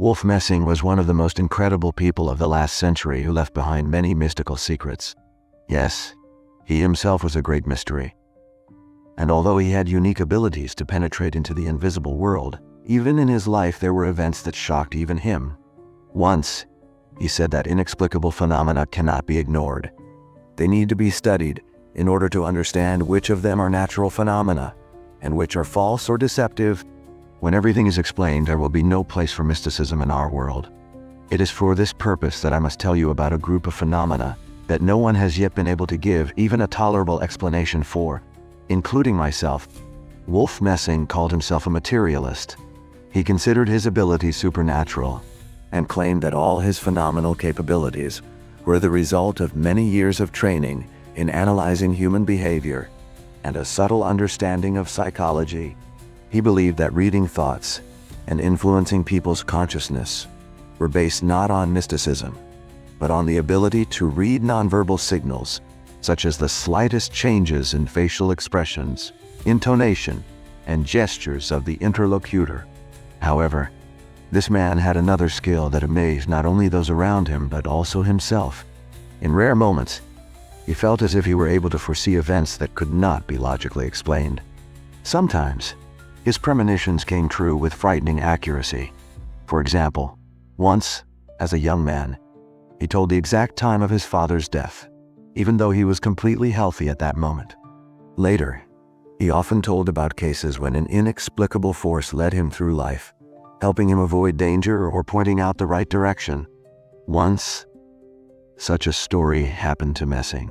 Wolf Messing was one of the most incredible people of the last century who left behind many mystical secrets. Yes, he himself was a great mystery. And although he had unique abilities to penetrate into the invisible world, even in his life there were events that shocked even him. Once, he said that inexplicable phenomena cannot be ignored. They need to be studied in order to understand which of them are natural phenomena and which are false or deceptive. When everything is explained, there will be no place for mysticism in our world. It is for this purpose that I must tell you about a group of phenomena that no one has yet been able to give even a tolerable explanation for, including myself. Wolf Messing called himself a materialist. He considered his abilities supernatural and claimed that all his phenomenal capabilities were the result of many years of training in analyzing human behavior and a subtle understanding of psychology. He believed that reading thoughts and influencing people's consciousness were based not on mysticism, but on the ability to read nonverbal signals, such as the slightest changes in facial expressions, intonation, and gestures of the interlocutor. However, this man had another skill that amazed not only those around him, but also himself. In rare moments, he felt as if he were able to foresee events that could not be logically explained. Sometimes, his premonitions came true with frightening accuracy. For example, once, as a young man, he told the exact time of his father's death, even though he was completely healthy at that moment. Later, he often told about cases when an inexplicable force led him through life, helping him avoid danger or pointing out the right direction. Once, such a story happened to Messing.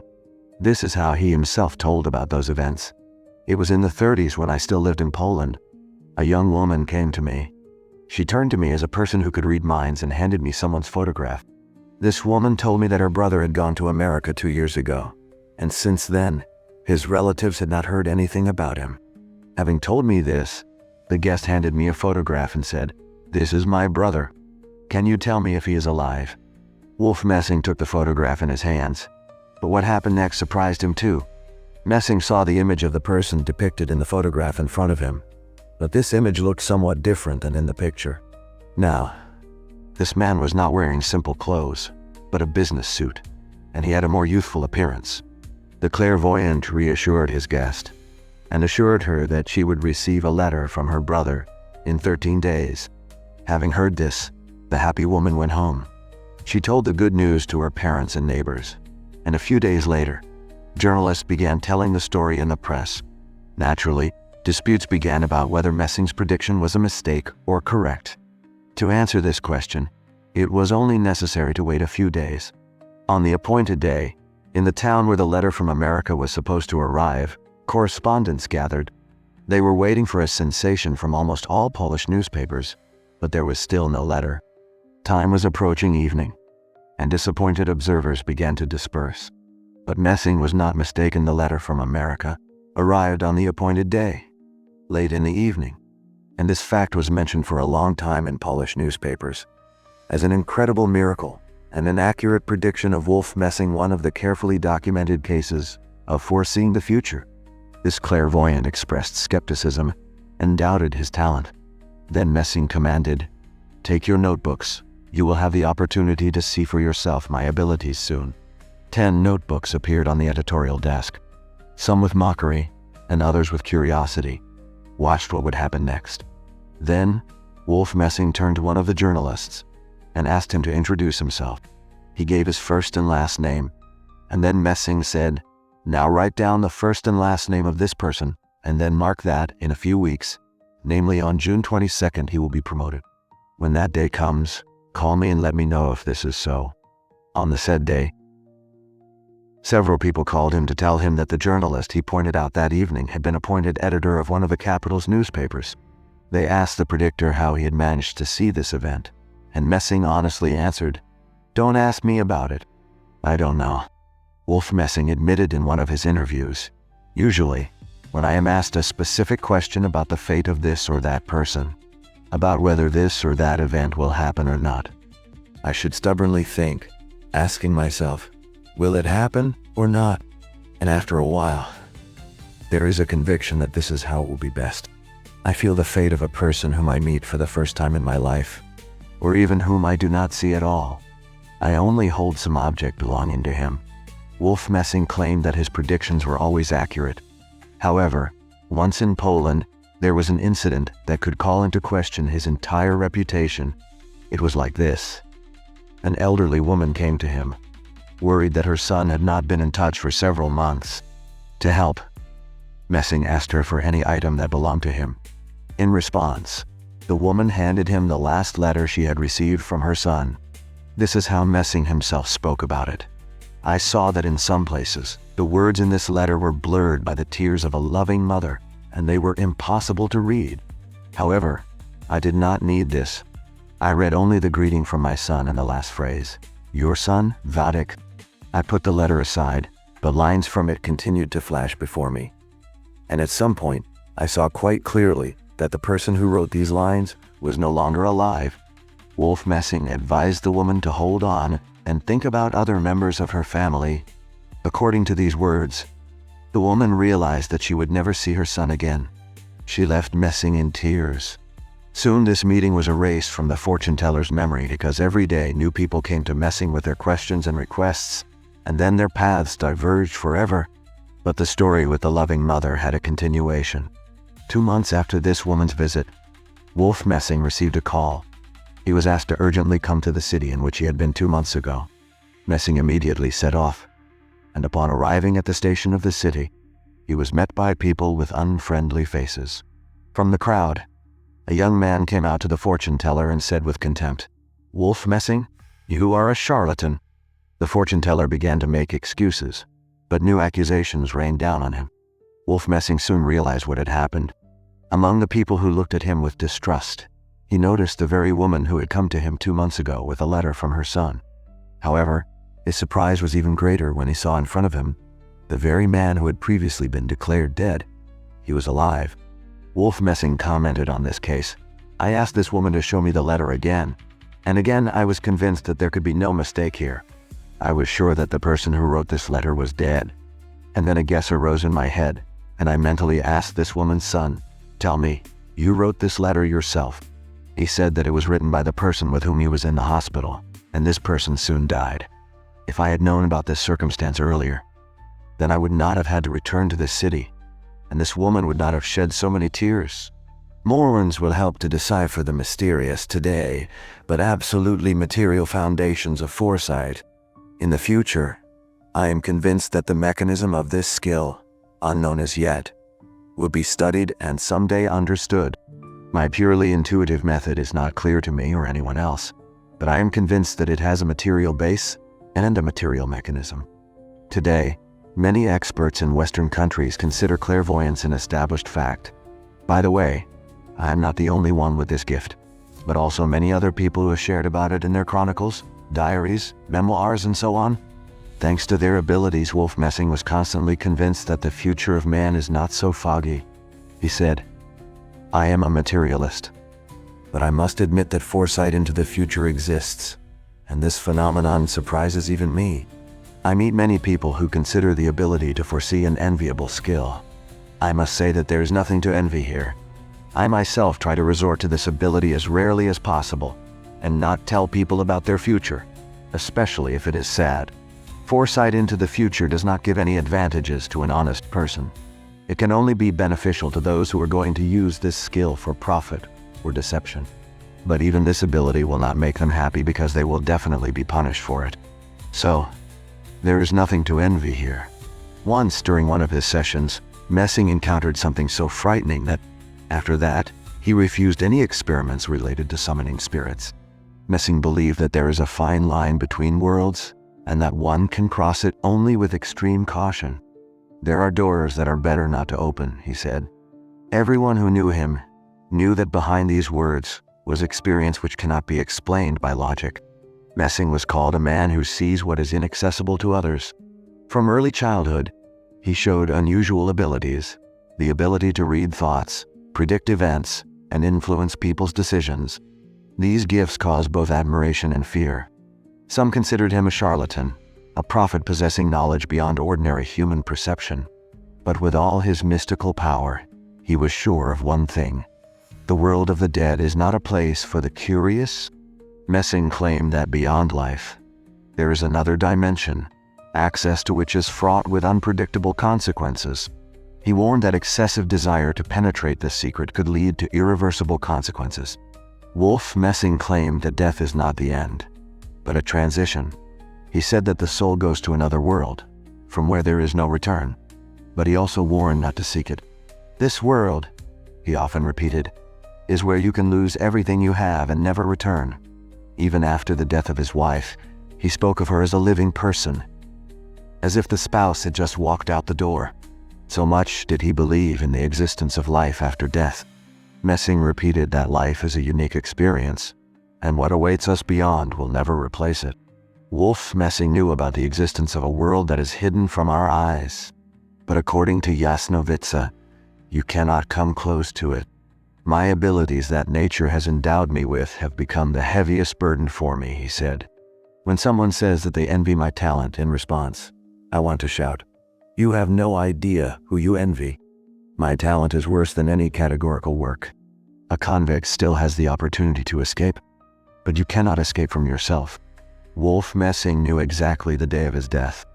This is how he himself told about those events. It was in the 30s when I still lived in Poland. A young woman came to me. She turned to me as a person who could read minds and handed me someone's photograph. This woman told me that her brother had gone to America 2 years ago, and since then, his relatives had not heard anything about him. Having told me this, the guest handed me a photograph and said, "This is my brother. Can you tell me if he is alive?" Wolf Messing took the photograph in his hands, but what happened next surprised him too. Messing saw the image of the person depicted in the photograph in front of him, but this image looked somewhat different than in the picture. Now, this man was not wearing simple clothes, but a business suit, and he had a more youthful appearance. The clairvoyant reassured his guest and assured her that she would receive a letter from her brother in 13 days. Having heard this, the happy woman went home. She told the good news to her parents and neighbors, and a few days later, journalists began telling the story in the press. Naturally, disputes began about whether Messing's prediction was a mistake or correct. To answer this question, it was only necessary to wait a few days. On the appointed day, in the town where the letter from America was supposed to arrive, correspondents gathered. They were waiting for a sensation from almost all Polish newspapers, but there was still no letter. Time was approaching evening, and disappointed observers began to disperse. But Messing was not mistaken. The letter from America arrived on the appointed day, late in the evening, and this fact was mentioned for a long time in Polish newspapers as an incredible miracle and an accurate prediction of Wolf Messing, one of the carefully documented cases of foreseeing the future. This clairvoyant expressed skepticism and doubted his talent. Then Messing commanded, "Take your notebooks. You will have the opportunity to see for yourself my abilities soon." 10 notebooks appeared on the editorial desk, some with mockery and others with curiosity. Watched what would happen next. Then, Wolf Messing turned to one of the journalists and asked him to introduce himself. He gave his first and last name, and then Messing said, "Now write down the first and last name of this person, and then mark that in a few weeks, namely on June 22nd, he will be promoted. When that day comes, call me and let me know if this is so." On the said day, several people called him to tell him that the journalist he pointed out that evening had been appointed editor of one of the capital's newspapers. They asked the predictor how he had managed to see this event, and Messing honestly answered, "Don't ask me about it. I don't know." Wolf Messing admitted in one of his interviews, "Usually, when I am asked a specific question about the fate of this or that person, about whether this or that event will happen or not, I should stubbornly think, asking myself, will it happen or not? And after a while, there is a conviction that this is how it will be best. I feel the fate of a person whom I meet for the first time in my life, or even whom I do not see at all. I only hold some object belonging to him." Wolf Messing claimed that his predictions were always accurate. However, once in Poland, there was an incident that could call into question his entire reputation. It was like this. An elderly woman came to him, worried that her son had not been in touch for several months. To help, Messing asked her for any item that belonged to him. In response, the woman handed him the last letter she had received from her son. This is how Messing himself spoke about it. "I saw that in some places, the words in this letter were blurred by the tears of a loving mother, and they were impossible to read. However, I did not need this. I read only the greeting from my son and the last phrase, 'Your son, Vadik.' I put the letter aside, but lines from it continued to flash before me. And at some point, I saw quite clearly that the person who wrote these lines was no longer alive." Wolf Messing advised the woman to hold on and think about other members of her family. According to these words, the woman realized that she would never see her son again. She left Messing in tears. Soon this meeting was erased from the fortune-teller's memory because every day new people came to Messing with their questions and requests, and then their paths diverged forever. But the story with the loving mother had a continuation. 2 months after this woman's visit, Wolf Messing received a call. He was asked to urgently come to the city in which he had been 2 months ago. Messing immediately set off, and upon arriving at the station of the city, he was met by people with unfriendly faces. From the crowd, a young man came out to the fortune-teller and said with contempt, "Wolf Messing, you are a charlatan." The fortune-teller began to make excuses, but new accusations rained down on him. Wolf Messing soon realized what had happened. Among the people who looked at him with distrust, he noticed the very woman who had come to him 2 months ago with a letter from her son. However, his surprise was even greater when he saw in front of him the very man who had previously been declared dead. He was alive. Wolf Messing commented on this case. "I asked this woman to show me the letter again, and again I was convinced that there could be no mistake here. I was sure that the person who wrote this letter was dead. And then a guess arose in my head, and I mentally asked this woman's son, 'Tell me, you wrote this letter yourself?' He said that it was written by the person with whom he was in the hospital, and this person soon died. If I had known about this circumstance earlier, then I would not have had to return to this city, and this woman would not have shed so many tears." Morons will help to decipher the mysterious today, but absolutely material foundations of foresight. In the future, I am convinced that the mechanism of this skill, unknown as yet, will be studied and someday understood. My purely intuitive method is not clear to me or anyone else, but I am convinced that it has a material base and a material mechanism. Today, many experts in Western countries consider clairvoyance an established fact. By the way, I am not the only one with this gift, but also many other people who have shared about it in their chronicles, diaries, memoirs, and so on. Thanks to their abilities, Wolf Messing was constantly convinced that the future of man is not so foggy. He said, "I am a materialist, but I must admit that foresight into the future exists, and this phenomenon surprises even me. I meet many people who consider the ability to foresee an enviable skill. I must say that there is nothing to envy here. I myself try to resort to this ability as rarely as possible, and not tell people about their future, especially if it is sad. Foresight into the future does not give any advantages to an honest person. It can only be beneficial to those who are going to use this skill for profit or deception. But even this ability will not make them happy because they will definitely be punished for it. So, there is nothing to envy here." Once during one of his sessions, Messing encountered something so frightening that, after that, he refused any experiments related to summoning spirits. Messing believed that there is a fine line between worlds, and that one can cross it only with extreme caution. "There are doors that are better not to open," he said. Everyone who knew him knew that behind these words was experience which cannot be explained by logic. Messing was called a man who sees what is inaccessible to others. From early childhood, he showed unusual abilities, the ability to read thoughts, predict events, and influence people's decisions. These gifts caused both admiration and fear. Some considered him a charlatan, a prophet possessing knowledge beyond ordinary human perception. But with all his mystical power, he was sure of one thing: the world of the dead is not a place for the curious Messing claimed that beyond life, there is another dimension, access to which is fraught with unpredictable consequences. He warned that excessive desire to penetrate this secret could lead to irreversible consequences. Wolf Messing claimed that death is not the end, but a transition. He said that the soul goes to another world, from where there is no return, but he also warned not to seek it. This world, he often repeated, is where you can lose everything you have and never return. Even after the death of his wife, he spoke of her as a living person, as if the spouse had just walked out the door. So much did he believe in the existence of life after death. Messing repeated that life is a unique experience, and what awaits us beyond will never replace it. Wolf Messing knew about the existence of a world that is hidden from our eyes. But according to Jasnovica, you cannot come close to it. My abilities that nature has endowed me with have become the heaviest burden for me, he said. When someone says that they envy my talent in response, I want to shout, you have no idea who you envy. My talent is worse than any categorical work. A convict still has the opportunity to escape, but you cannot escape from yourself. Wolf Messing knew exactly the day of his death.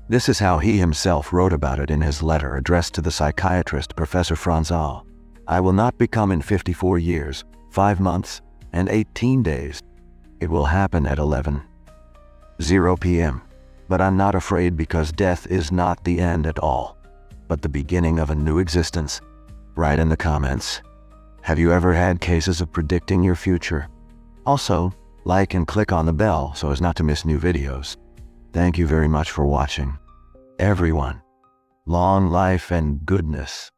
This is how he himself wrote about it in his letter addressed to the psychiatrist Professor Franzal. I will not become in 54 years, 5 months, and 18 days. It will happen at 11:00 p.m. But I'm not afraid because death is not the end at all, but the beginning of a new existence. Write in the comments. Have you ever had cases of predicting your future? Also, like and click on the bell so as not to miss new videos. Thank you very much for watching. Everyone, long life and goodness.